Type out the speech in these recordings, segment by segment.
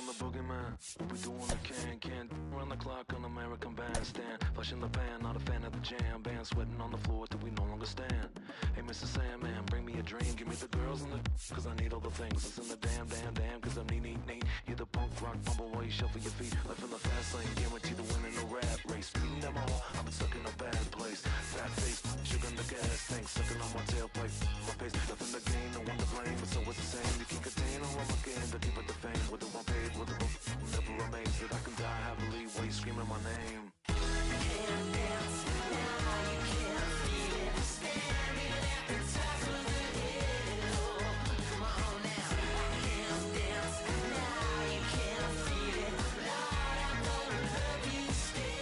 on the boogeyman. We doing the can run the clock on American Bandstand. Flush in the pan, not a fan of the jam. Band sweating on the floor till we no longer stand. Hey, Mr. Sandman, bring me a dream. Give me the girls and the cause I need all the things. It's in the damn, cause I'm neat. You're the punk rock bumble while you shuffle your feet. Life in the fast lane, guarantee to win in the rap race. Speeding them all, I've been stuck in a bad place. Fat face, sugar in the gas tank, sucking on my tailpipe. My pace, nothing to gain, no one to blame. It's always the same, you can contain all I'm again to keep it the fame. Whether I'm paid, whether I'm never amazed that I can die happily while you screaming my name. Can't dance now, you can't feel it. Standing at the top of the hill. Come on now. Can't dance now, you can't feel it. Lord, I'm gonna love you still.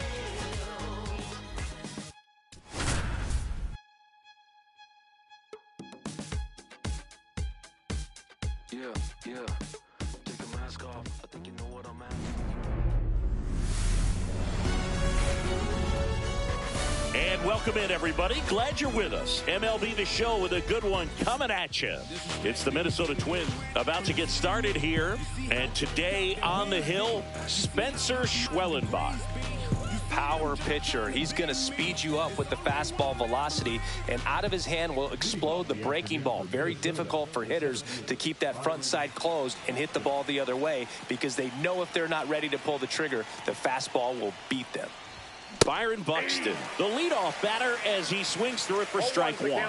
Yeah. Take the mask off. I think you know what I'm at. And welcome in, everybody. Glad you're with us. MLB The Show with a good one coming at you. It's the Minnesota Twins about to get started here. And today on the hill, Spencer Schwellenbach. Power pitcher. He's going to speed you up with the fastball velocity, and out of his hand will explode the breaking ball. Very difficult for hitters to keep that front side closed and hit the ball the other way because they know if they're not ready to pull the trigger, the fastball will beat them. Byron Buxton, the leadoff batter as he swings through it for strike one.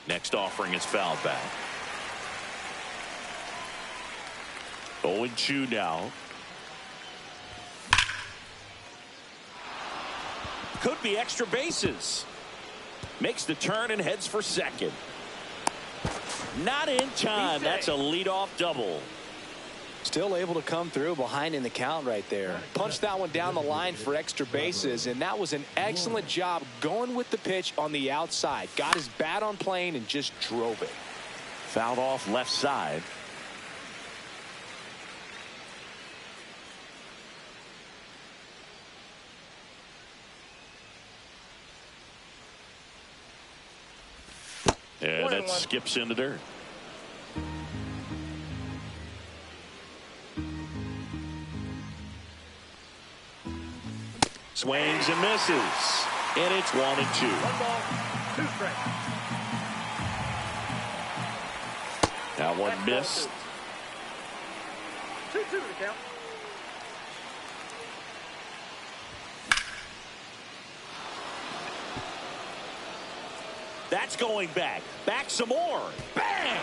Next offering is fouled back. 0-2 now. Could be extra bases. Makes the turn and heads for second. Not in time. That's a leadoff double. Still able to come through behind in the count right there. Punched that one down the line for extra bases, and that was an excellent job going with the pitch on the outside. Got his bat on plane and just drove it. Fouled off left side. And that skips into dirt. Swings and misses. And it's 1-2. 1 ball, 2 strikes. That one missed. 2-2 to the count. That's going back. Back some more. Bang!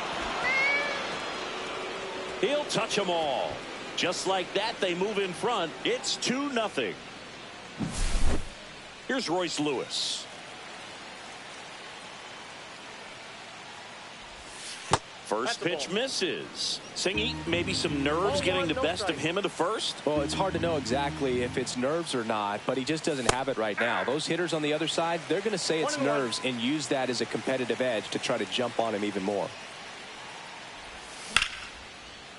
He'll touch them all. Just like that, they move in front. It's 2-0. Here's Royce Lewis. First pitch misses. Singy, maybe some nerves getting the best of him in the first. Well, it's hard to know exactly if it's nerves or not, but he just doesn't have it right now. Those hitters on the other side, they're going to say it's nerves and use that as a competitive edge to try to jump on him even more.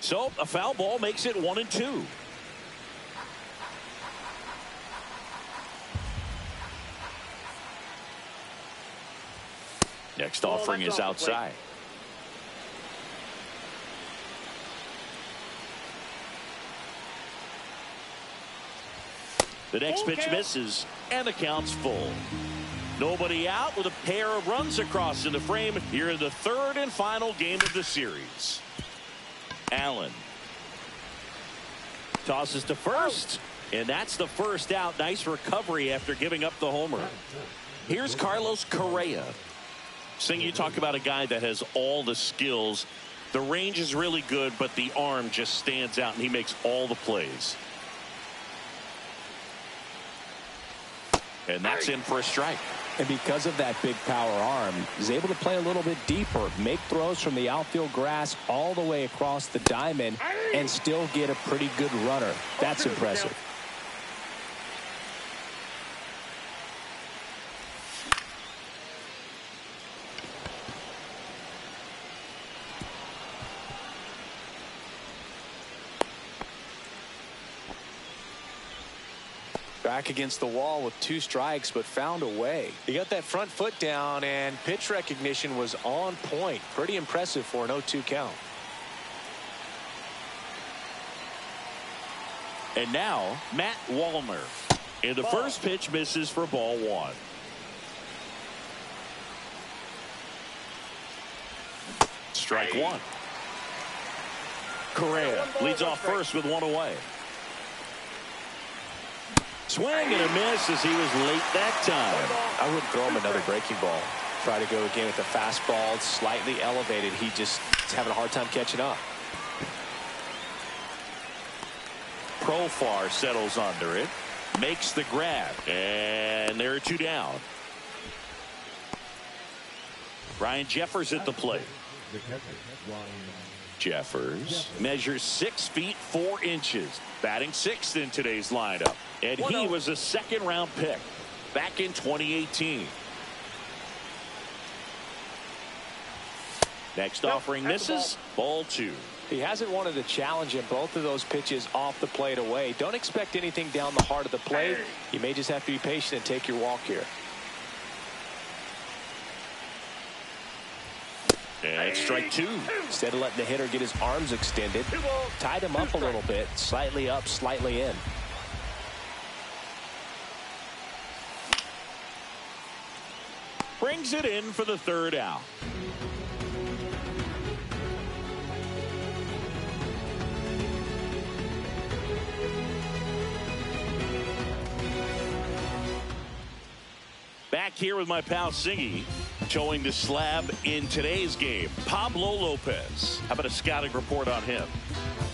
So a foul ball makes it 1-2. Next offering is outside. The next pitch misses, and the count's full. Nobody out with a pair of runs across in the frame here in the third and final game of the series. Allen tosses to first, and that's the first out. Nice recovery after giving up the homer. Here's Carlos Correa. Sing, you talk about a guy that has all the skills. The range is really good, but the arm just stands out, and he makes all the plays. And that's in for a strike. And because of that big power arm, he's able to play a little bit deeper, make throws from the outfield grass all the way across the diamond, and still get a pretty good runner. That's impressive. Back against the wall with 2 strikes, but found a way. He got that front foot down, and pitch recognition was on point. Pretty impressive for an 0-2 count. And now, Matt Wallner. And the first pitch misses for ball 1. Strike 1. Correa leads off first with 1 away. Swing and a miss as he was late that time. I wouldn't throw him another breaking ball. Try to go again with the fastball, slightly elevated. He just is having a hard time catching up. Profar settles under it, makes the grab, and there are 2 down. Ryan Jeffers at the plate. Jeffers measures 6 feet 4 inches, batting 6th in today's lineup, and he was a 2nd-round pick back in 2018. Next offering misses, ball 2. He hasn't wanted to challenge him. Both of those pitches off the plate away. Don't expect anything down the heart of the plate. You may just have to be patient and take your walk here. And strike 2. Instead of letting the hitter get his arms extended, tied him up a little bit, slightly up, slightly in. Brings it in for the 3rd out. Back here with my pal Singy, showing the slab in today's game. Pablo Lopez. How about a scouting report on him?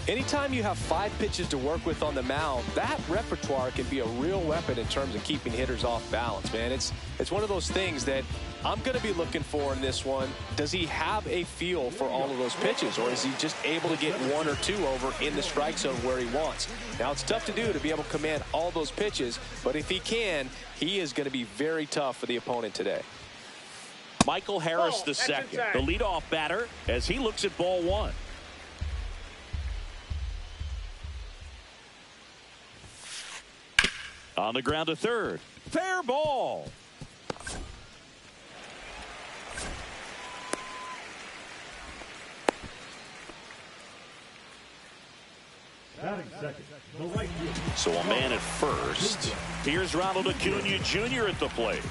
Anytime you have 5 pitches to work with on the mound, that repertoire can be a real weapon in terms of keeping hitters off balance, man. It's one of those things that I'm going to be looking for in this one. Does he have a feel for all of those pitches, or is he just able to get 1 or 2 over in the strike zone where he wants? Now, it's tough to do to be able to command all those pitches, but if he can, he is going to be very tough for the opponent today. Michael Harris II, the leadoff batter, as he looks at ball 1. On the ground to 3rd. Fair ball. So a man at first. Here's Ronald Acuna Jr. at the plate.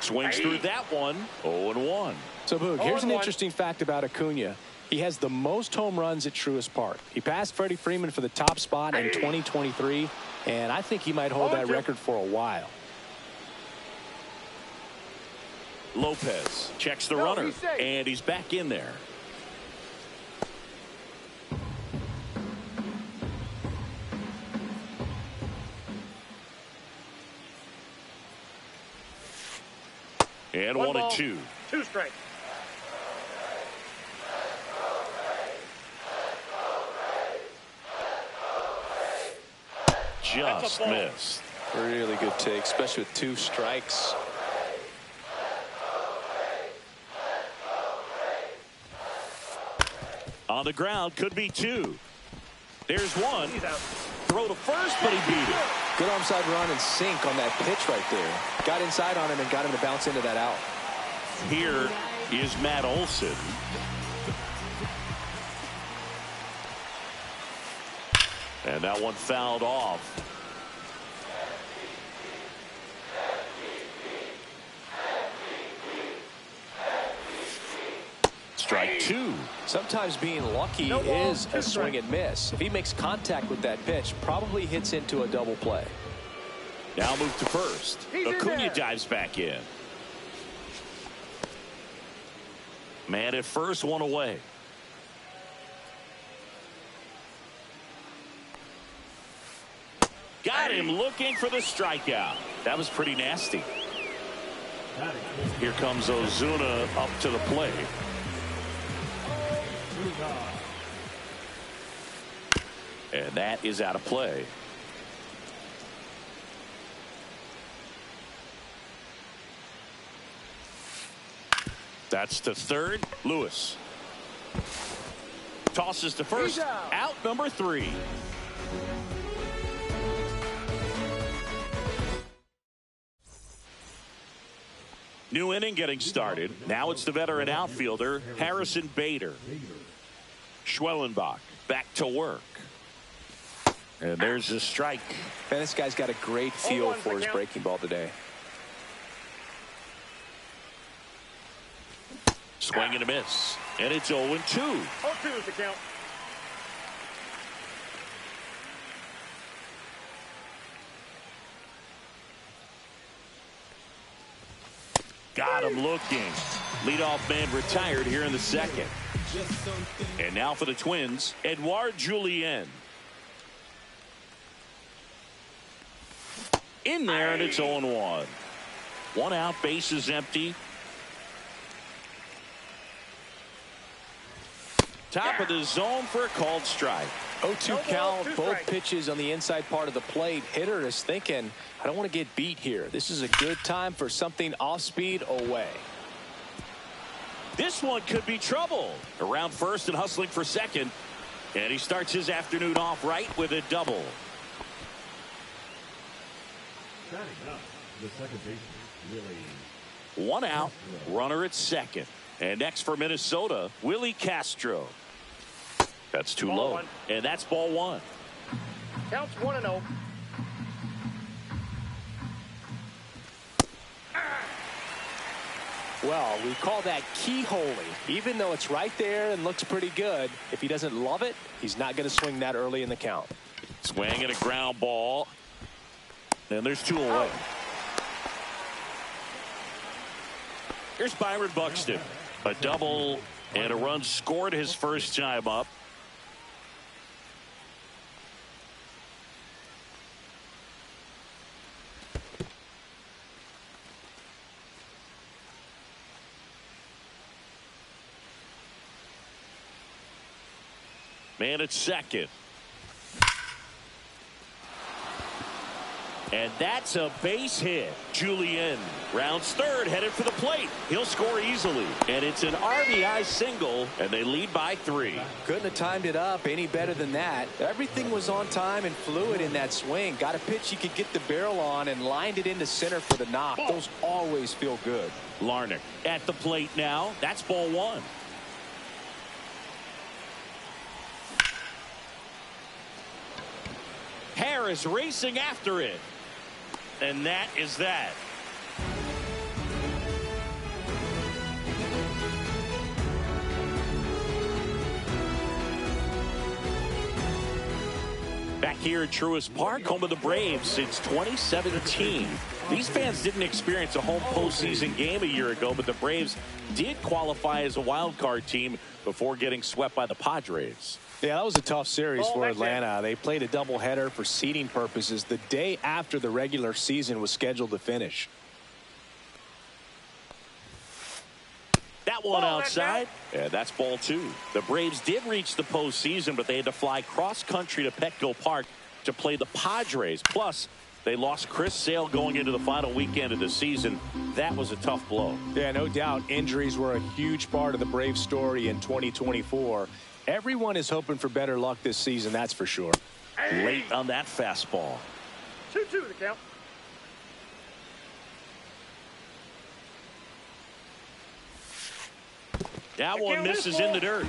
Swings through that one. 0-1. So, Boog, here's an interesting fact about Acuna. He has the most home runs at Truist Park. He passed Freddie Freeman for the top spot in 2023, and I think he might hold that record for a while. Lopez checks the runner, and he's back in there. And 1-2. 2 strikes. Just missed. Really good take, especially with 2 strikes. On the ground, could be 2. There's 1. Throw to first, but he beat it. Good onside run and sink on that pitch right there. Got inside on him and got him to bounce into that out. Here is Matt Olson. And that one fouled off. Strike 2. Sometimes being lucky is a swing and miss. If he makes contact with that pitch, probably hits into a double play. Now move to first. Acuna dives back in. Man at first, 1 away. Got him looking for the strikeout. That was pretty nasty. Here comes Ozuna up to the plate. And that is out of play. That's to 3rd. Lewis. Tosses to first. Out number 3. New inning getting started. Now it's the veteran outfielder, Harrison Bader. Schwellenbach back to work. And there's a strike. Man, this guy's got a great feel for his breaking ball today. Swing and a miss. And it's 0-2. 0-2 is the count. Got him looking. Leadoff man retired here in the second. And now for the Twins, Edouard Julien. In there, and it's 0-1. 1 out, bases empty. Top of the zone for a called strike. 0-2 count, both pitches on the inside part of the plate. Hitter is thinking, I don't want to get beat here. This is a good time for something off speed away. This one could be trouble. Around first and hustling for second. And he starts his afternoon off right with a double. The second baseman, Willie. 1 out, runner at second. And next for Minnesota, Willie Castro. That's too low. And that's ball 1. Counts 1-0. Well, we call that keyholing. Even though it's right there and looks pretty good, if he doesn't love it, he's not going to swing that early in the count. Swing and a ground ball. And there's 2 away. Here's Byron Buxton. A double and a run scored his first time up. Man at second. And that's a base hit. Julien rounds third, headed for the plate. He'll score easily. And it's an RBI single, and they lead by 3. Couldn't have timed it up any better than that. Everything was on time and fluid in that swing. Got a pitch he could get the barrel on and lined it into center for the knock. Those always feel good. Larnach at the plate now. That's ball 1. Harris racing after it. And that is that. Back here at Truist Park, home of the Braves since 2017. These fans didn't experience a home postseason game a year ago, but the Braves did qualify as a wild card team before getting swept by the Padres. Yeah, that was a tough series for Atlanta. They played a doubleheader for seeding purposes the day after the regular season was scheduled to finish. That one outside. Yeah, that's ball 2. The Braves did reach the postseason, but they had to fly cross country to Petco Park to play the Padres. Plus, they lost Chris Sale going into the final weekend of the season. That was a tough blow. Yeah, no doubt. Injuries were a huge part of the Braves story in 2024. Everyone is hoping for better luck this season, that's for sure. Late on that fastball. 2-2 the count. That one misses in the dirt.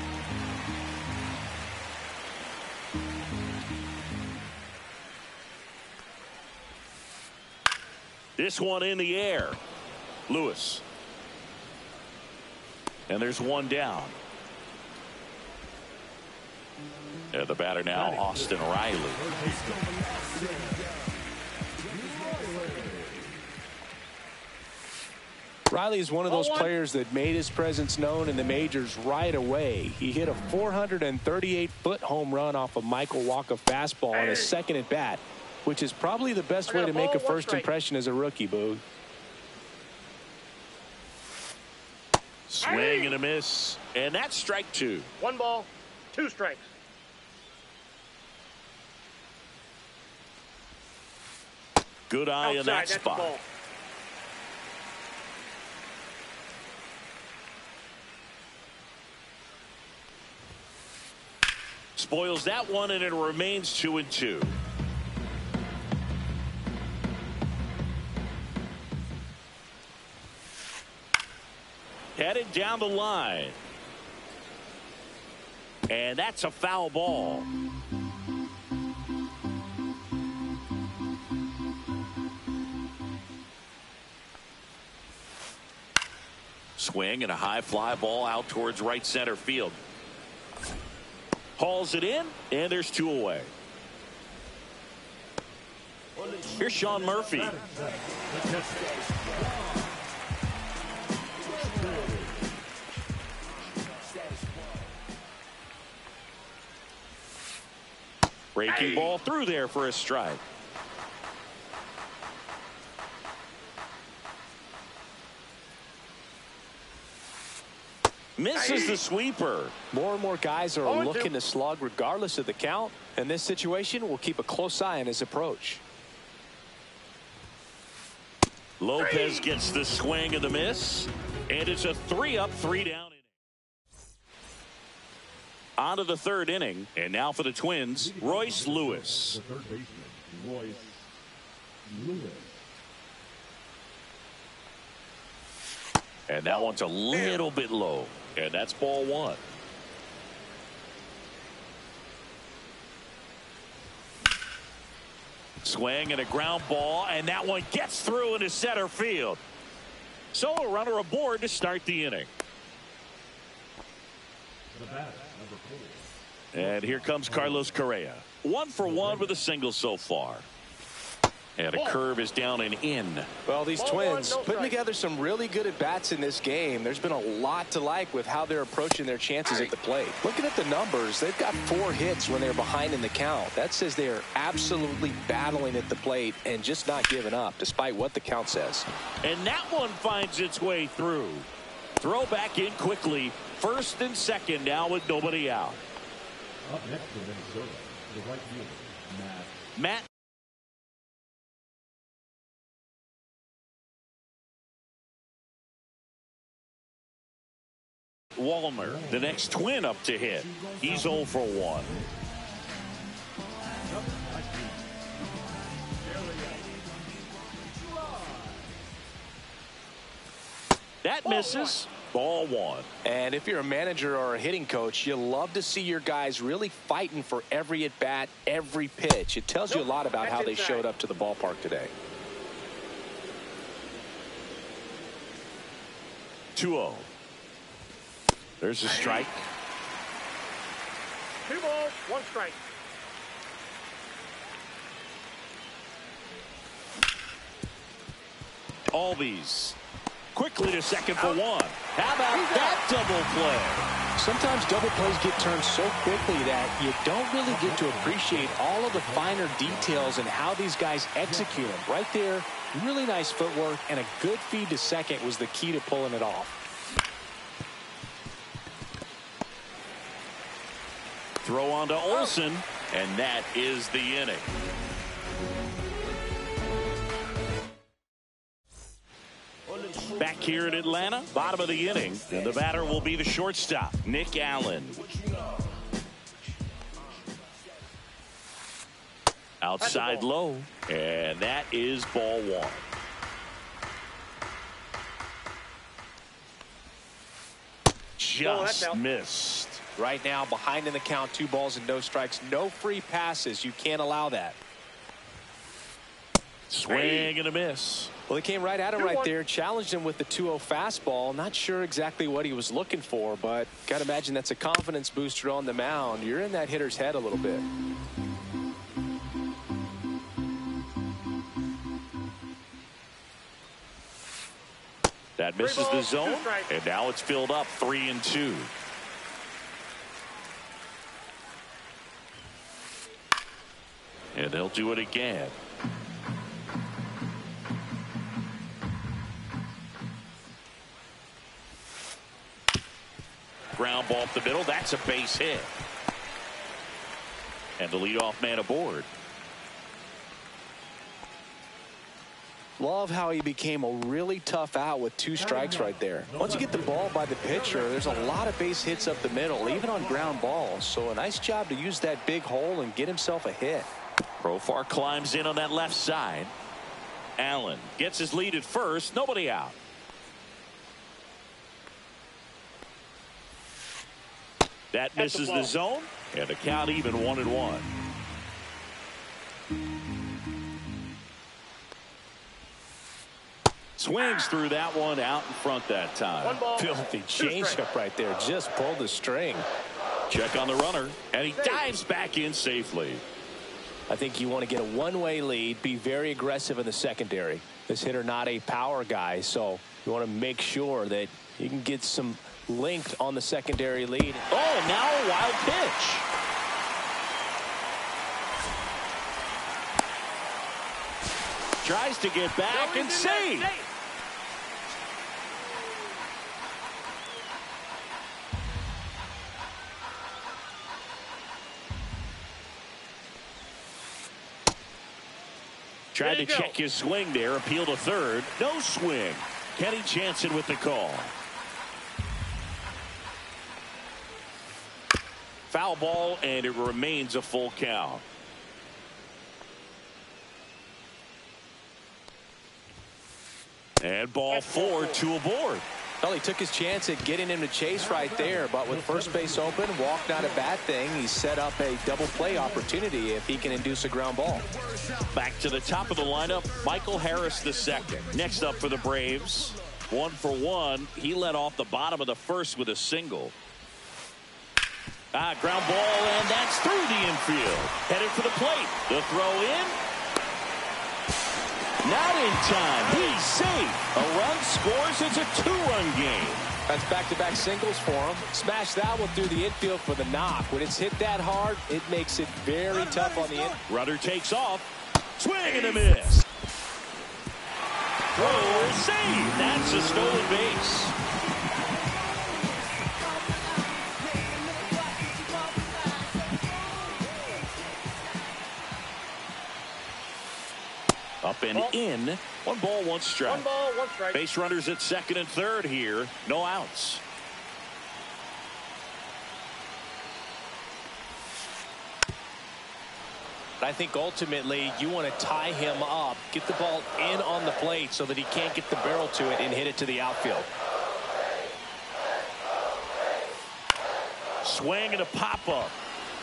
This one in the air. Lewis. And there's one down. And the batter now, Austin Riley. Riley is one of those players that made his presence known in the majors right away. He hit a 438-foot home run off a Michael Wacha fastball on his second at bat, which is probably the best way to make a first impression as a rookie, Boog. Swing and a miss. And that's strike 2. 1 ball, 2 strikes. Good eye in that Outside, spot. ball. Spoils that one, and it remains 2-2. Headed down the line. And that's a foul ball. Swing and a high fly ball out towards right center field. Hauls it in, and there's 2 away. Here's Sean Murphy. Breaking ball through there for a strike. Misses the sweeper. More and more guys are looking to slug regardless of the count. In this situation, we'll keep a close eye on his approach. Lopez gets the swing and the miss. And it's a 3-up, 3-down inning. On to the 3rd inning. And now for the Twins, Royce Lewis. The third baseman, Royce Lewis. And that one's a little bit low. And that's ball 1. Swing and a ground ball, and that one gets through into center field. So a runner aboard to start the inning. The batter, number 4. And here comes Carlos Correa. 1 for 1 with a single so far. And a curve is down and in. Well, these Twins putting together some really good at-bats in this game. There's been a lot to like with how they're approaching their chances at the plate. Looking at the numbers, they've got 4 hits when they're behind in the count. That says they are absolutely battling at the plate and just not giving up, despite what the count says. And that one finds its way through. Throw back in quickly. 1st and 2nd now with nobody out. Up next for Minnesota, the right fielder, Matt Wallner, the next Twin up to hit. He's 0 for 1. That misses. Ball 1. And if you're a manager or a hitting coach, you love to see your guys really fighting for every at-bat, every pitch. It tells you a lot about how they showed up to the ballpark today. 2-0. There's a strike. 2 balls, 1 strike. Albies quickly to second for 1. How about that double play? Sometimes double plays get turned so quickly that you don't really get to appreciate all of the finer details and how these guys execute them. Right there, really nice footwork, and a good feed to second was the key to pulling it off. Throw on to Olsen, and that is the inning. Back here in Atlanta, bottom of the inning, and the batter will be the shortstop, Nick Allen. Outside low, and that is ball 1. Just missed. Right now, behind in the count, 2 balls and no strikes. No free passes. You can't allow that. Swing and a miss. Well, they came right at him right there, challenged him with the 2-0 fastball. Not sure exactly what he was looking for, but got to imagine that's a confidence booster on the mound. You're in that hitter's head a little bit. That misses the zone, and now it's filled up 3-2. And they'll do it again. Ground ball up the middle. That's a base hit. And the leadoff man aboard. Love how he became a really tough out with 2 strikes right there. Once you get the ball by the pitcher, there's a lot of base hits up the middle, even on ground balls. So a nice job to use that big hole and get himself a hit. Profar climbs in on that left side. Allen gets his lead at first. Nobody out. That misses the zone, and the count even 1-1. Swings through that one out in front that time. 1 ball, Filthy 2 changeup strikes. right there. Just pulled the string. Check on the runner, and he dives back in safely. I think you want to get a one-way lead, be very aggressive in the secondary. This hitter not a power guy, so you want to make sure that you can get some length on the secondary lead. Oh, and now a wild pitch. Tries to get back and save. Tried to check his swing there, appeal to third. No swing. Kenny Jansen with the call. Foul ball, and it remains a full count. And ball 4, 2 aboard. Well, he took his chance at getting him to chase right there, but with first base open, walk not a bad thing. He set up a double play opportunity if he can induce a ground ball. Back to the top of the lineup, Michael Harris II. Next up for the Braves, 1 for 1. He led off the bottom of the first with a single. Ground ball, and that's through the infield. Headed for the plate. The throw in. Not in time. He's safe. A run scores. It's a 2-run game. That's back-to-back singles for him. Smash that one through the infield for the knock. When it's hit that hard, it makes it very tough on the in. Runner takes off. Swing and a miss. Throw save. That's a stolen base. Up and in. 1 ball, 1 strike. 1 ball, 1 strike. Base runners at second and third here. No outs. I think ultimately you want to tie him up, get the ball in on the plate so that he can't get the barrel to it and hit it to the outfield. Swing and a pop-up.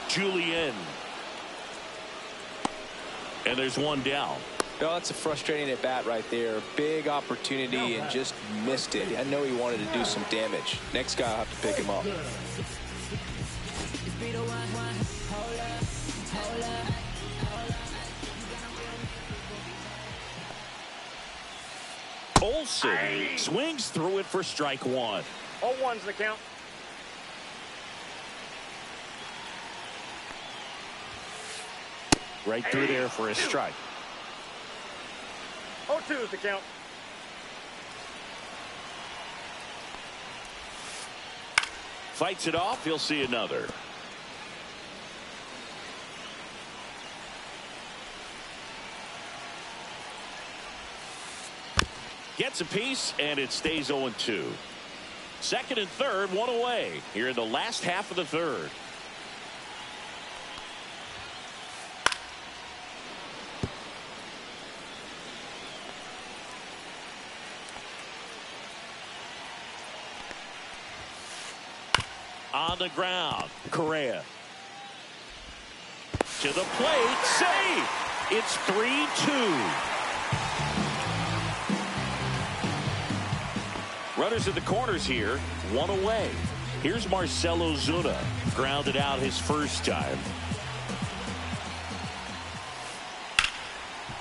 Julian. And there's 1 down. Oh, that's a frustrating at bat right there. Big opportunity and just missed it. I know he wanted to do some damage. Next guy will have to pick him up. Olsen swings through it for strike 1. All 1's the count. Right through there for a strike. 0-2's the count. Fights it off. He'll see another. Gets a piece, and it stays 0-2. Second and third, 1 away here in the last half of the third. On the ground, Correa. To the plate, save. It's 3-2. Runners at the corners here, 1 away. Here's Marcell Ozuna, grounded out his first time.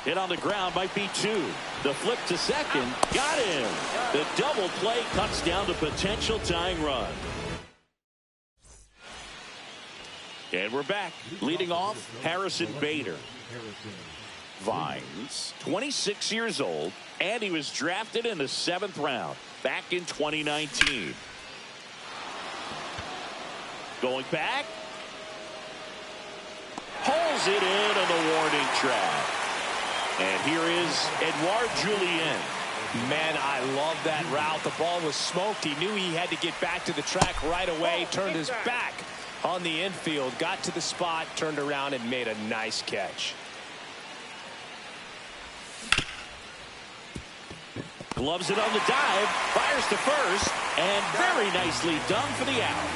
Hit on the ground might be 2. The flip to second, got him. The double play cuts down the potential tying run. And we're back. Leading off, Harrison Bader. Vines, 26 years old, and he was drafted in the 7th round back in 2019. Going back. Pulls it in on the warning track. And here is is Edouard Julien. Man, I love that route. The ball was smoked. He knew he had to get back to the track right away. Turned his back on the infield. Got to the spot, turned around, and made a nice catch. Gloves it on the dive. Fires to first. And very nicely done for the out.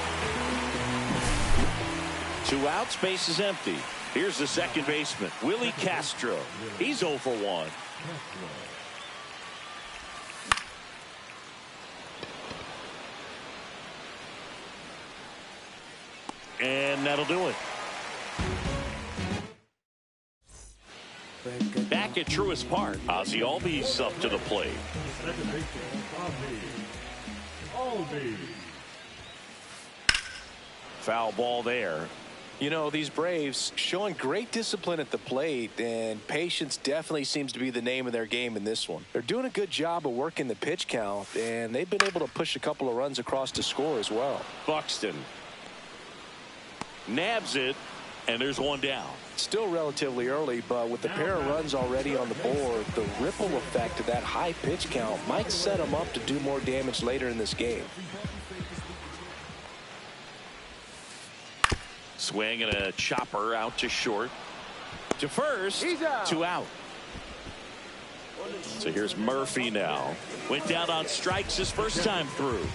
2 outs. Base is empty. Here's the second baseman, Willie Castro. He's 0 for 1. And that'll do it. Back at Truist Park, Ozzie Albies up to the plate. Second baseman, Albies. Foul ball there. You know, these Braves showing great discipline at the plate, and patience definitely seems to be the name of their game in this one. They're doing a good job of working the pitch count, and they've been able to push a couple of runs across to score as well. Buxton nabs it, and there's 1 down. Still relatively early, but with the pair of runs already on the board, the ripple effect of that high pitch count might set them up to do more damage later in this game. Swing and a chopper out to short. To first. 2 out. So here's Murphy now. Went down on strikes his first time through.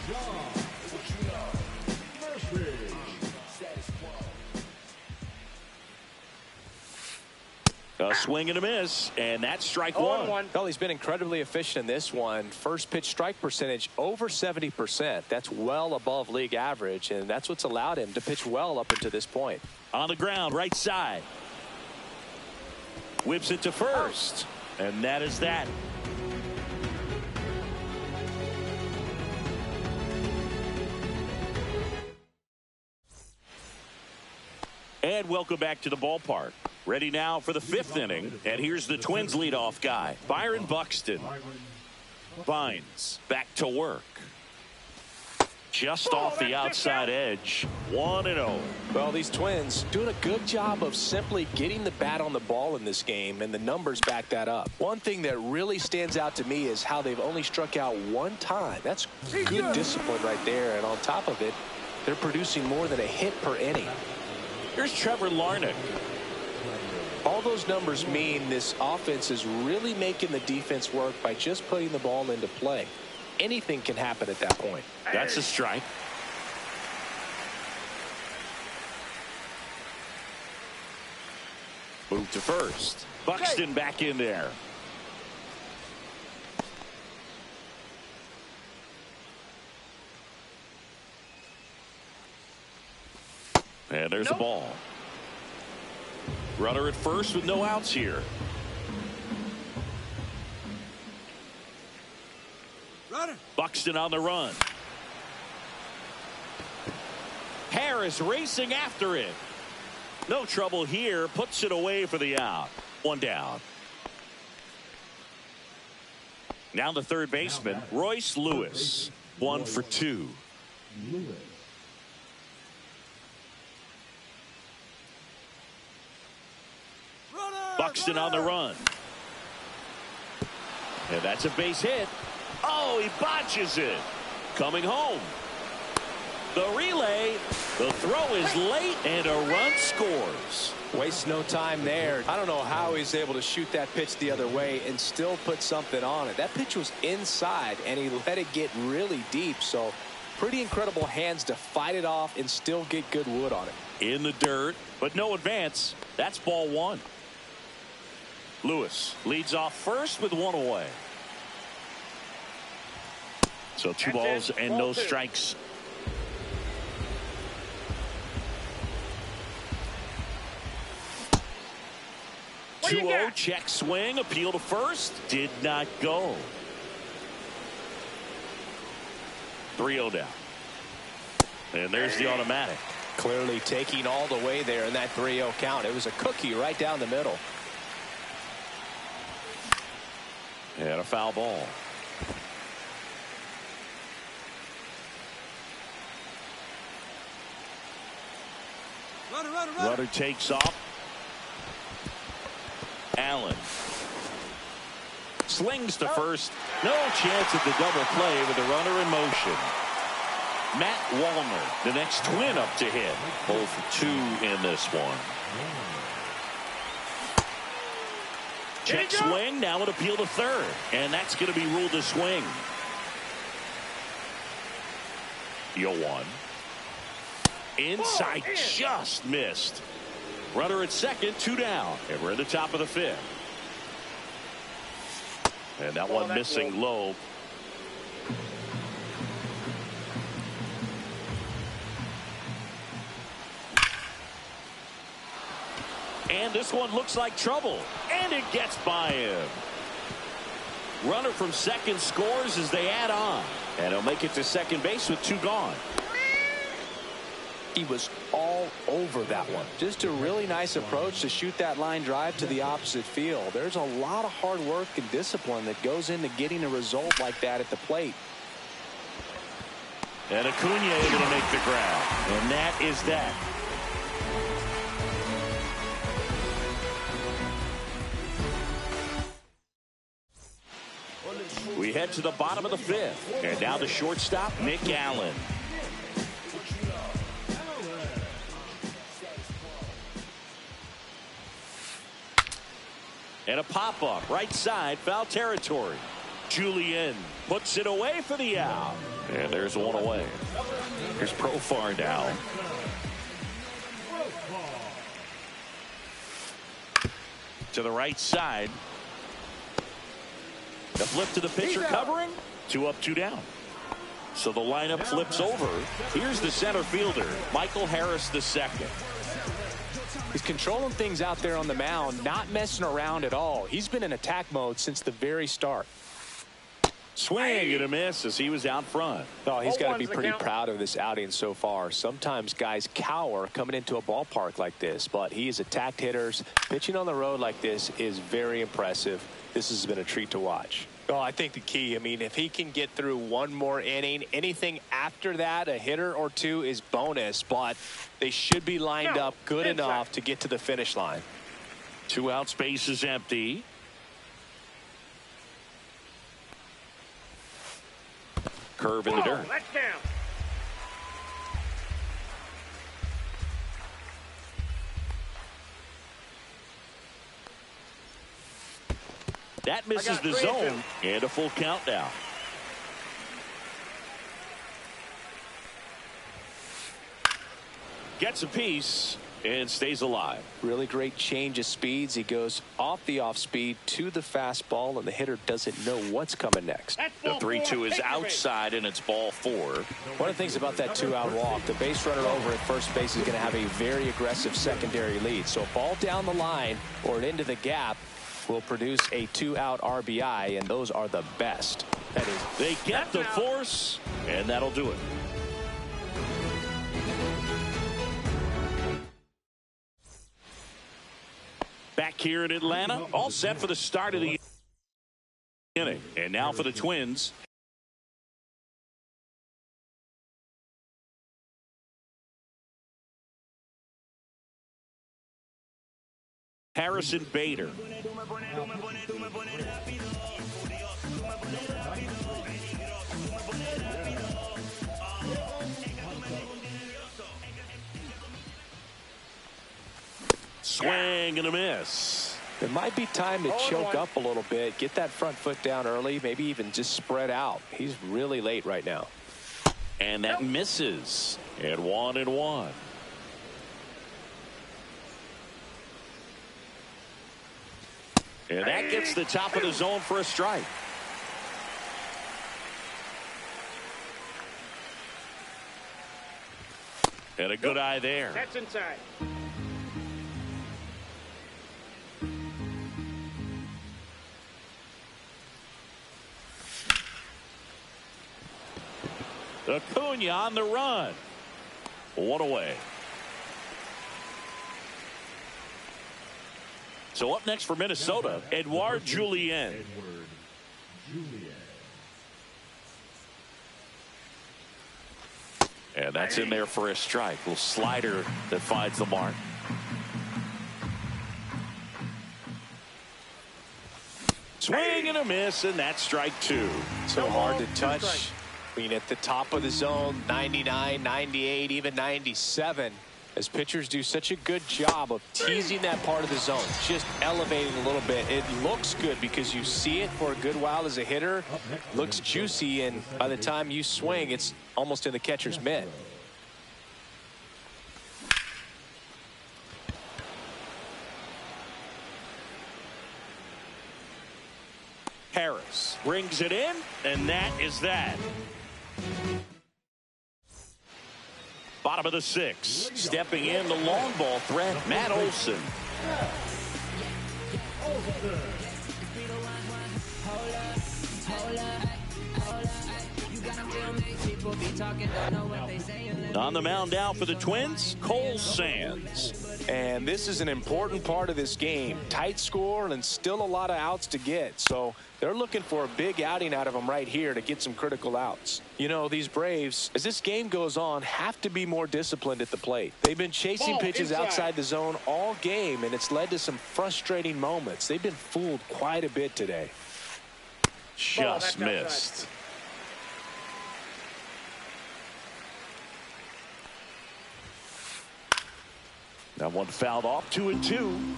A swing and a miss, and that's strike 1. Well, he's been incredibly efficient in this one. First pitch strike percentage over 70%. That's well above league average, and that's what's allowed him to pitch well up until this point. On the ground, right side. Whips it to first, and that is that. And welcome back to the ballpark. Ready now for the 5th inning. And here's the Twins leadoff guy, Byron Buxton. Vines back to work. Just off the outside edge. 1-0. Well, these Twins doing a good job of simply getting the bat on the ball in this game, and the numbers back that up. One thing that really stands out to me is how they've only struck out 1 time. That's good discipline right there. And on top of it, they're producing more than a hit per inning. Here's Trevor Larnach. All those numbers mean this offense is really making the defense work by just putting the ball into play. Anything can happen at that point. That's a strike. Move to first. Buxton back in there. And there's the ball. Runner at first with no outs here. Buxton on the run. Harris racing after it. No trouble here. Puts it away for the out. 1 down. Now the third baseman, Royce Lewis. 1 for 2. Buxton on the run. And that's a base hit. Oh, he botches it. Coming home. The relay. The throw is late, and a run scores. Wastes no time there. I don't know how he's able to shoot that pitch the other way and still put something on it. That pitch was inside, and he let it get really deep. So pretty incredible hands to fight it off and still get good wood on it. In the dirt, but no advance. That's ball 1. Lewis leads off first with 1 away. So 2 balls and no strikes. What you 2-0 got? check swing, appeal to first, did not go. 3-0 down. And there's the automatic. Clearly taking all the way there in that 3-0 count. It was a cookie right down the middle. And a foul ball. Runner takes off. Allen. slings to first. No chance at the double play with the runner in motion. Matt Wallner, the next Twin up to hit. 0 for 2 in this one. Check swing, now an appeal to third. And that's going to be ruled a swing. 0-1. Inside, just missed. Runner at second, 2 down. And we're in the top of the 5th. And that one missing low. And this one looks like trouble. And it gets by him. Runner from second scores as they add on. And he'll make it to second base with 2 gone. He was all over that one. Just a really nice approach to shoot that line drive to the opposite field. There's a lot of hard work and discipline that goes into getting a result like that at the plate. And Acuna able to make the grab. And that is that. We head to the bottom of the 5th. And now the shortstop, Nick Allen. And a pop-up, right side, foul territory. Julien puts it away for the out. And there's one away. Here's Profar now. To the right side. The flip to the pitcher covering. 2 up, 2 down. So the lineup flips over. Here's the center fielder, Michael Harris II. He's controlling things out there on the mound, not messing around at all. He's been in attack mode since the very start. Swing and a miss as he was out front. Oh, he's got to be pretty proud of this outing so far. Sometimes guys cower coming into a ballpark like this, but he has attacked hitters. Pitching on the road like this is very impressive. This has been a treat to watch. Oh, I think the key, I mean, if he can get through one more inning, anything after that, a hitter or 2 is bonus, but they should be lined up good enough to get to the finish line. 2 out, space is empty. Curve in the dirt. That's down. That misses the zone, and a full count now. Gets a piece and stays alive. Really great change of speeds. He goes off the off speed to the fastball, and the hitter doesn't know what's coming next. The 3-2 is outside, and it's ball 4. One of the things about that 2-out walk, the base runner over at first base is going to have a very aggressive secondary lead. So a ball down the line or into the gap will produce a 2-out RBI, and those are the best. That is, they get the force, and that'll do it. Back here in Atlanta, all set for the start of the inning. And now for the Twins. Harrison Bader. Swing and a miss. It might be time to choke up a little bit, get that front foot down early, maybe even just spread out. He's really late right now. And that misses. And 1-1. And that gets the top of the zone for a strike. And a good eye there. That's inside. Acuna on the run. 1 away. So up next for Minnesota, Edouard Julien. And that's in there for a strike. Little slider that finds the mark. Swing and a miss, and that's strike two. So hard to touch. I mean, at the top of the zone, 99, 98, even 97. As pitchers do such a good job of teasing that part of the zone, just elevating a little bit. It looks good because you see it for a good while as a hitter. Looks juicy, and by the time you swing, it's almost in the catcher's mitt. Harris brings it in, and that is that. Bottom of the sixth. Stepping in, the long ball threat, Matt Olson. On the mound now for the Twins, Cole Sands. And this is an important part of this game. Tight score and still a lot of outs to get. So they're looking for a big outing out of them right here to get some critical outs. You know, these Braves, as this game goes on, have to be more disciplined at the plate. They've been chasing pitches outside the zone all game, and it's led to some frustrating moments. They've been fooled quite a bit today. Just missed. That one fouled off, 2-2.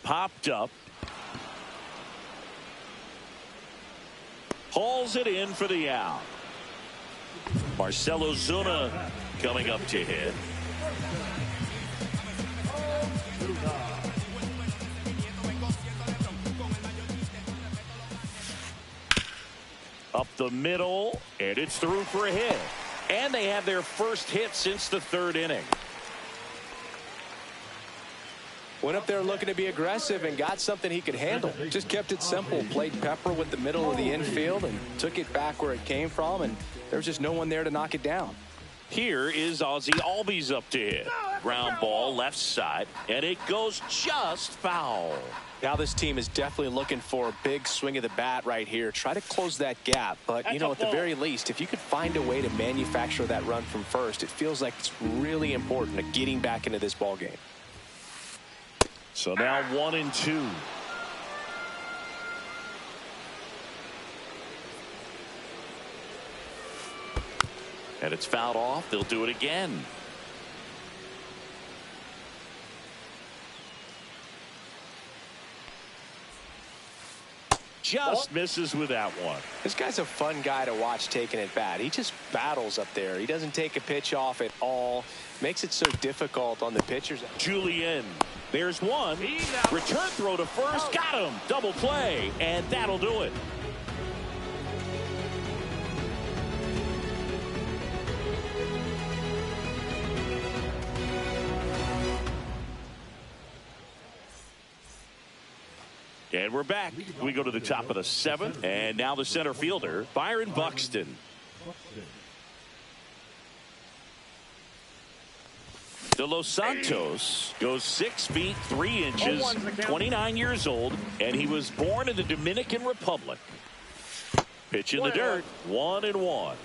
Popped up. Hauls it in for the out. Marcell Ozuna coming up to hit. Up the middle, and it's through for a hit. And they have their first hit since the third inning. Went up there looking to be aggressive and got something he could handle. Just kept it simple. Played pepper with the middle of the infield and took it back where it came from. And there was just no one there to knock it down. Here is Ozzie Albies up to hit. Ground ball left side, and it goes just foul. Now this team is definitely looking for a big swing of the bat right here. Try to close that gap. But, you know, at the very least, if you could find a way to manufacture that run from first, it feels like it's really important to getting back into this ball game. So now 1-2. And it's fouled off. They'll do it again. Just misses with that one. This guy's a fun guy to watch taking at bat. He just battles up there. He doesn't take a pitch off at all. Makes it so difficult on the pitchers. Julien. There's one. Return throw to first. Got him. Double play. And that'll do it. And we're back. We go to the top of the seventh. And now the center fielder, Byron Buxton. De Los Santos goes 6 feet 3 inches, 29 years old, and he was born in the Dominican Republic. Pitch in the dirt, 1-1.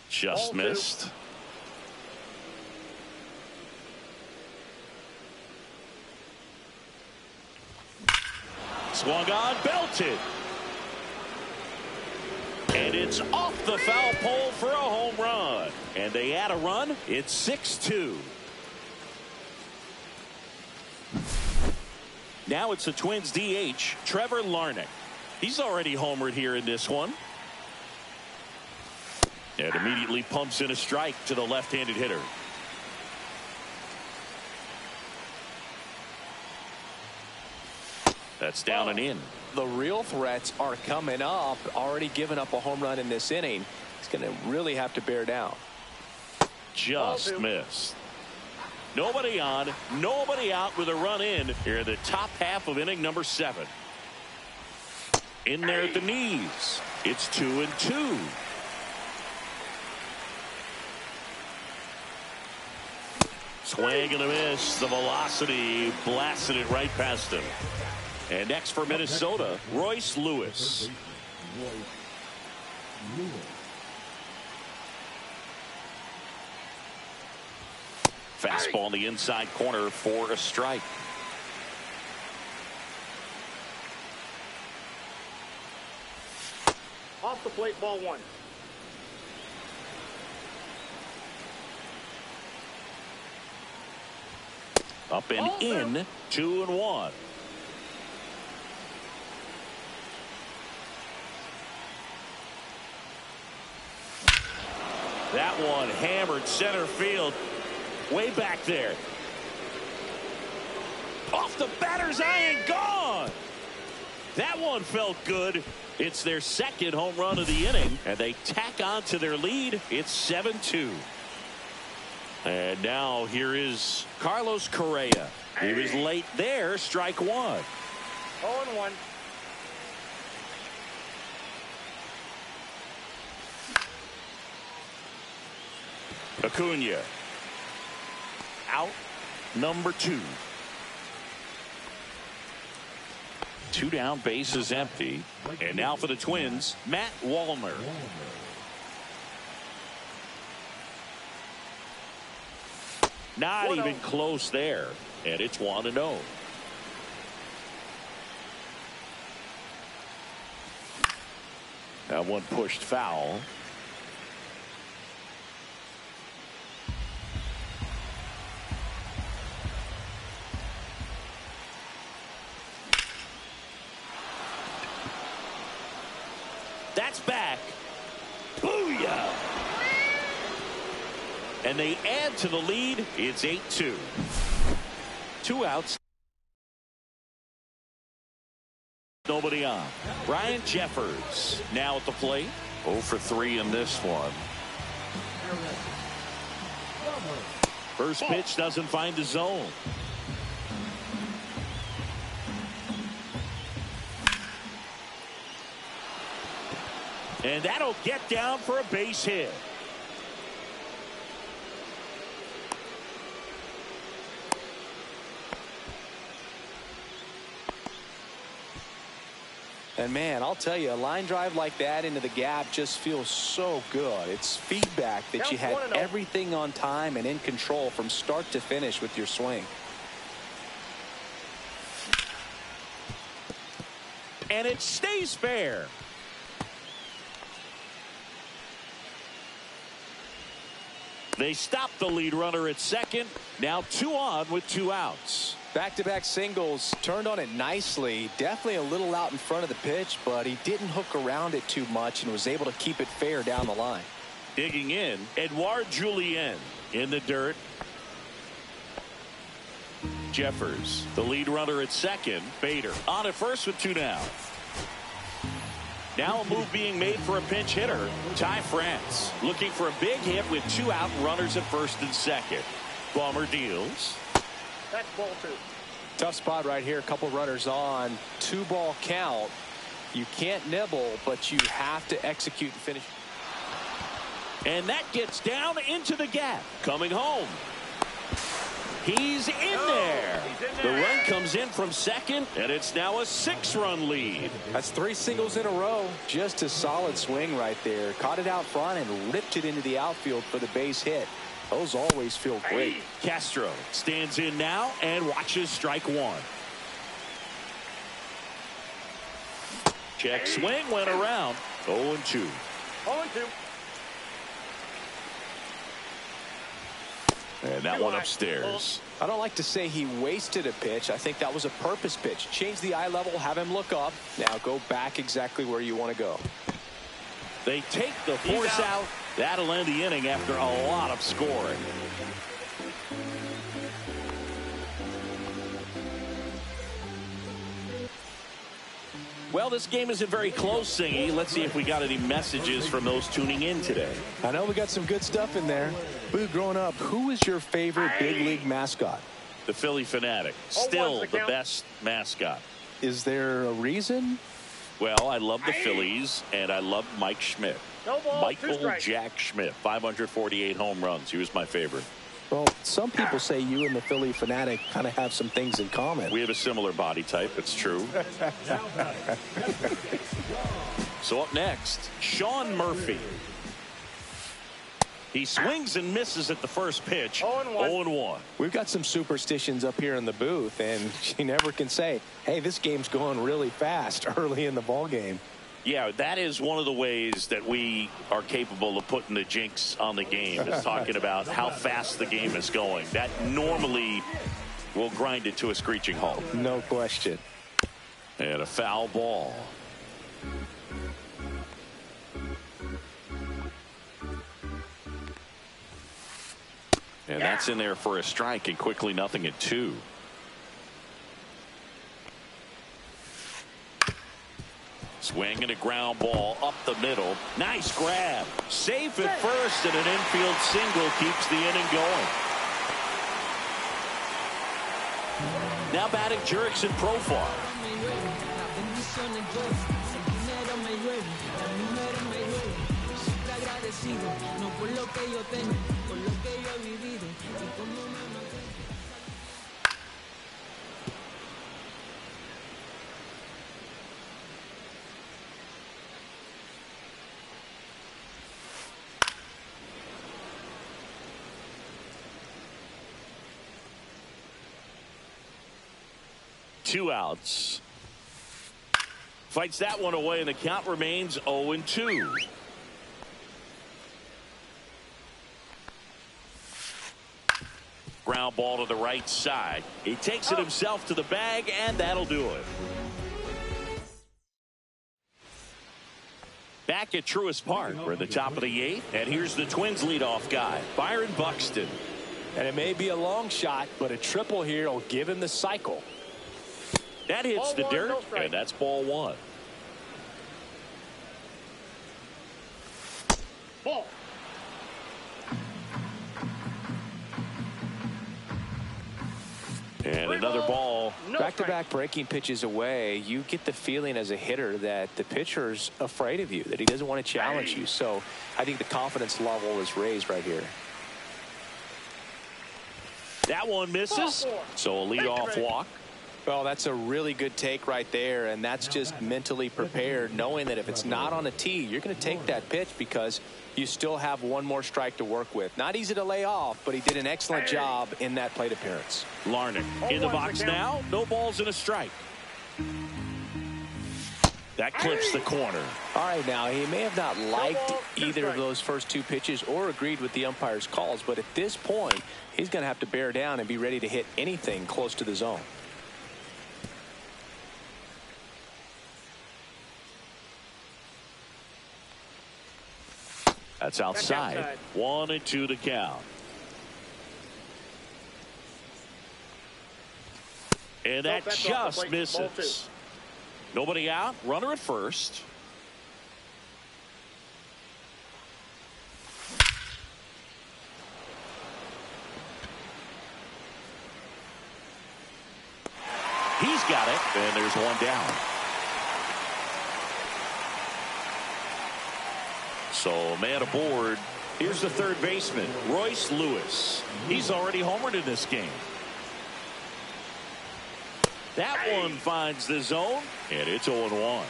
Just missed. Swung on, belted. And it's off the foul pole for a home run. And they add a run. It's 6-2. Now it's the Twins DH, Trevor Larnach. He's already homered here in this one. And immediately pumps in a strike to the left-handed hitter. That's down and in. The real threats are coming up. Already given up a home run in this inning. He's going to really have to bear down. Just missed. Nobody on, nobody out with a run in here in the top half of inning number 7. In there at the knees. It's 2-2. Swing and a miss. The velocity blasted it right past him. And next for Minnesota, Royce Lewis. Fastball in the inside corner for a strike. Off the plate, ball 1. Up and in, 2-1. That one hammered center field. Way back there. Off the batter's eye and gone. That one felt good. It's their second home run of the inning, and they tack on to their lead. It's 7-2. And now here is Carlos Correa. He was late there, strike 1. 0-1. Acuna. Out number 2. 2 down, base is empty. And now for the Twins, Matt Wallner. Not even close there. And it's 1-0. That one pushed foul. That's back. Booyah! And they add to the lead. It's 8-2. 2 outs. Nobody on. Ryan Jeffers now at the plate. 0 for 3 in this one. First pitch doesn't find the zone. And that'll get down for a base hit. And man, I'll tell you, a line drive like that into the gap just feels so good. It's feedback that you had everything on time and in control from start to finish with your swing. And it stays fair. They stop the lead runner at second. Now 2 on with 2 outs. Back-to-back singles, turned on it nicely. Definitely a little out in front of the pitch, but he didn't hook around it too much and was able to keep it fair down the line. Digging in, Edouard Julien in the dirt. Jeffers, the lead runner at second. Bader on at first with 2 down. Now a move being made for a pinch hitter. Ty France looking for a big hit with 2 out, runners at first and second. Bummer deals. That's ball 2. Tough spot right here. A couple runners on. 2-ball count. You can't nibble, but you have to execute and finish. And that gets down into the gap. Coming home. He's in there. The run comes in from second, and it's now a 6-run lead. That's 3 singles in a row. Just a solid swing right there. Caught it out front and ripped it into the outfield for the base hit. Those always feel great. Castro stands in now and watches strike 1. Check swing went around. 0-2. 0-2. And that one upstairs. I don't like to say he wasted a pitch. I think that was a purpose pitch. Change the eye level, have him look up. Now go back exactly where you want to go. They take the force out. That'll end the inning after a lot of scoring. Well, this game isn't very close, Singy. Let's see if we got any messages from those tuning in today. I know we got some good stuff in there. Boo, growing up, who was your favorite big league mascot? The Philly Fanatic. Still the best mascot. Is there a reason? Well, I love the Phillies, and I love Mike Schmidt. No ball, Michael Jack Schmidt, 548 home runs. He was my favorite. Well, some people say you and the Philly Fanatic kind of have some things in common. We have a similar body type. It's true. So up next, Sean Murphy. He swings and misses at the first pitch. 0-1. 0-1. We've got some superstitions up here in the booth, and you never can say, hey, this game's going really fast early in the ball game. Yeah, that is one of the ways that we are capable of putting the jinx on the game, is talking about how fast the game is going. That normally will grind it to a screeching halt. No question. And a foul ball. And that's in there for a strike, and quickly 0-2. Swing and a ground ball up the middle. Nice grab. Safe at first, and an infield single keeps the inning going. Now batting Jurickson Profar. Two outs. Fights that one away, and the count remains 0-2. Ground ball to the right side. He takes it himself to the bag, and that'll do it. Back at Truist Park, we're at the top of the 8th, and here's the Twins leadoff guy, Byron Buxton. And it may be a long shot, but a triple here will give him the cycle. That hits the dirt, and that's ball 1. Ball. And another ball. Back-to-back breaking pitches away, you get the feeling as a hitter that the pitcher's afraid of you, that he doesn't want to challenge you. So I think the confidence level is raised right here. That one misses, so a leadoff walk. Well, that's a really good take right there, and that's just mentally prepared, knowing that if it's not on a tee, you're going to take that pitch because you still have one more strike to work with. Not easy to lay off, but he did an excellent job in that plate appearance. Larnach in the box now. No balls and a strike. That clips the corner. All right, now, he may have not liked either of those first two pitches or agreed with the umpire's calls, but at this point, he's going to have to bear down and be ready to hit anything close to the zone. That's outside. 1-2 to count. And that just misses. Nobody out. Runner at first. He's got it. And there's one down. So man aboard. Here's the third baseman, Royce Lewis. He's already homered in this game. That one finds the zone, and it's 0-1.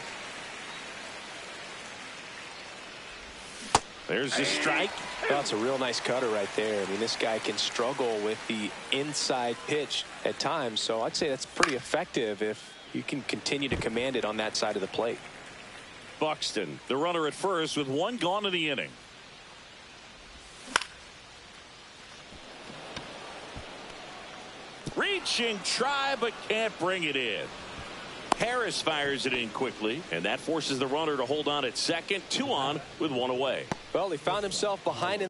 There's the strike. That's a real nice cutter right there. I mean, this guy can struggle with the inside pitch at times, so I'd say that's pretty effective if you can continue to command it on that side of the plate. Buxton, the runner at first with one gone in the inning. Reaching try, but can't bring it in. Harris fires it in quickly, and that forces the runner to hold on at second. 2 on with 1 away. Well, he found himself behind in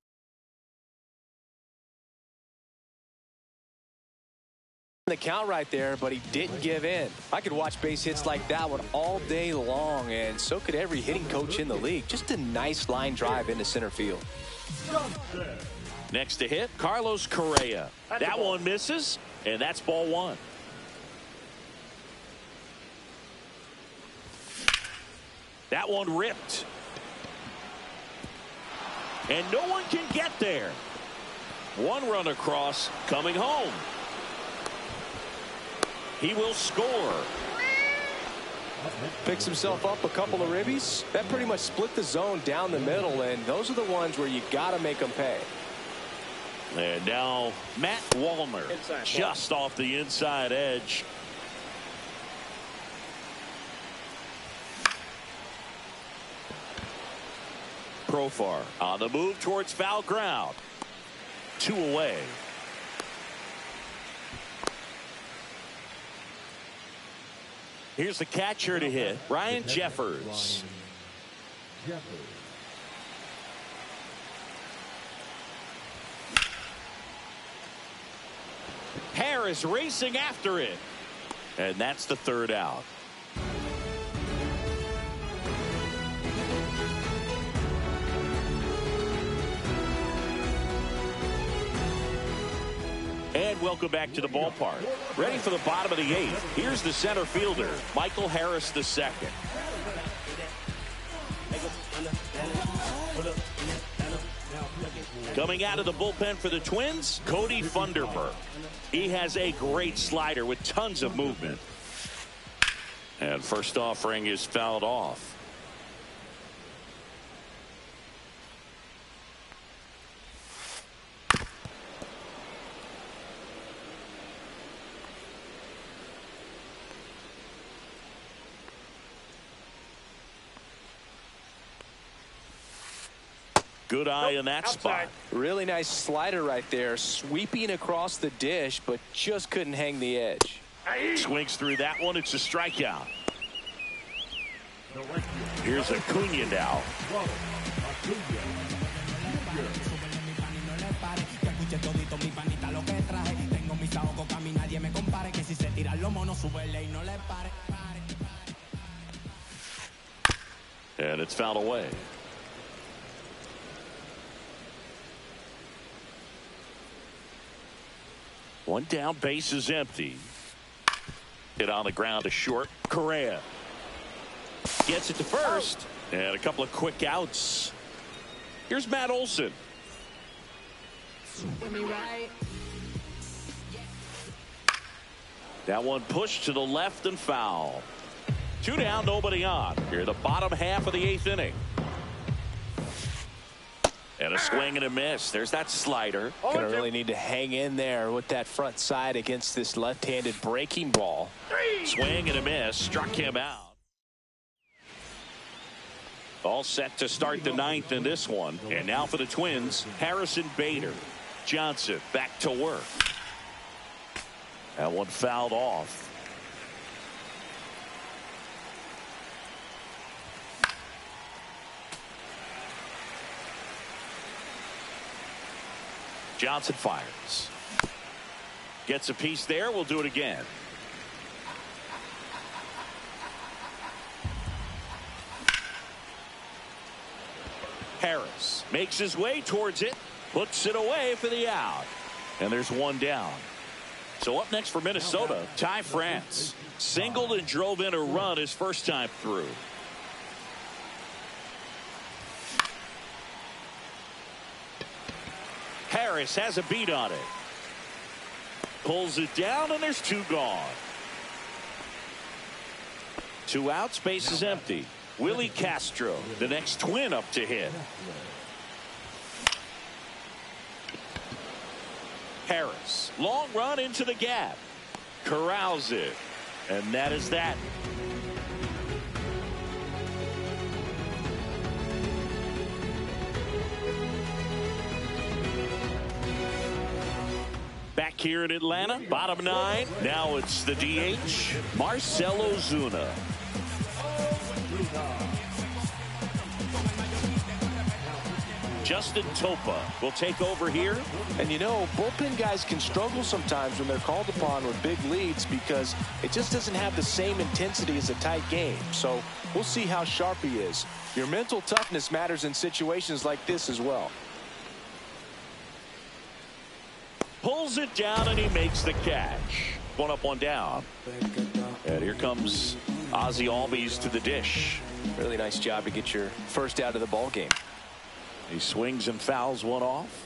the count right there, but he didn't give in. I could watch base hits like that one all day long, and so could every hitting coach in the league. Just a nice line drive into center field. Next to hit, Carlos Correa. That one misses, and that's ball 1. That one ripped. And no one can get there. One run across, coming home. He will score. Picks himself up a couple of ribbies. That pretty much split the zone down the middle, and those are the ones where you got to make them pay. And now Matt Wallner Inside, just off the inside edge. Profar on the move towards foul ground. 2 away. Here's the catcher to hit, Ryan Jeffers. Harris racing after it. And that's the 3rd out. And welcome back to the ballpark. Ready for the bottom of the 8th. Here's the center fielder, Michael Harris II. Coming out of the bullpen for the Twins, Cody Funderburk. He has a great slider with tons of movement. And first offering is fouled off. Good eye in that spot. Really nice slider right there, sweeping across the dish, but just couldn't hang the edge. Swings through that one. It's a strikeout. Here's Acuna now. And it's fouled away. One down, base is empty. Hit on the ground to short. Correa gets it to first. And a couple of quick outs. Here's Matt Olson. That one pushed to the left and foul. 2 down, nobody on. Here, the bottom half of the 8th inning. And a swing and a miss. There's that slider. Gonna really need to hang in there with that front side against this left-handed breaking ball. Swing and a miss. Struck him out. All set to start the 9th in this one. And now for the Twins, Harrison Bader. Johnson back to work. That one fouled off. Johnson fires. Gets a piece there. We'll do it again. Harris makes his way towards it. Puts it away for the out. And there's one down. So up next for Minnesota, Ty France. Singled and drove in a run his first time through. Harris has a beat on it. Pulls it down, and there's 2 gone. 2 outs, base is empty. Willie Castro, the next Twin up to hit. Harris, long run into the gap. Corrals it. And that is that. Back here in Atlanta, bottom 9. Now it's the DH, Marcell Ozuna. Justin Topa will take over here. And you know, bullpen guys can struggle sometimes when they're called upon with big leads because it just doesn't have the same intensity as a tight game. So we'll see how sharp he is. Your mental toughness matters in situations like this as well. Pulls it down and he makes the catch. 1 up, 1 down. And here comes Ozzie Albies to the dish. Really nice job to get your first out of the ball game. He swings and fouls one off.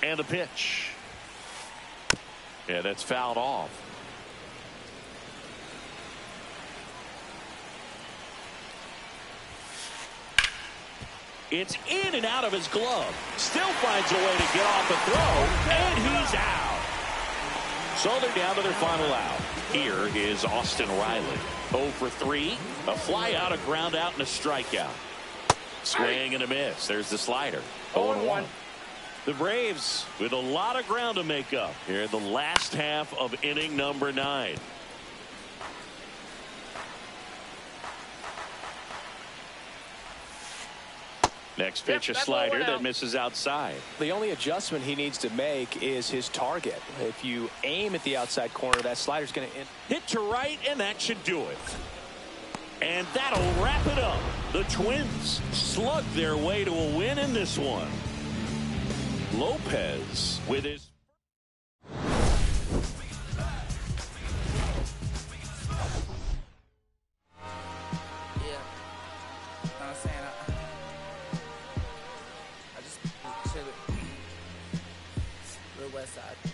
And a pitch. Yeah, that's fouled off. It's in and out of his glove. Still finds a way to get off the throw, and he's out. So they're down to their final out. Here is Austin Riley. 0 for 3. A fly out, a ground out, and a strikeout. Swing and a miss. There's the slider. 0-1. The Braves with a lot of ground to make up here in the last half of inning number 9. Next pitch, a slider that misses outside. The only adjustment he needs to make is his target. If you aim at the outside corner, that slider's going to hit to right, and that should do it. And that'll wrap it up. The Twins slug their way to a win in this one. Lopez with his... West Side.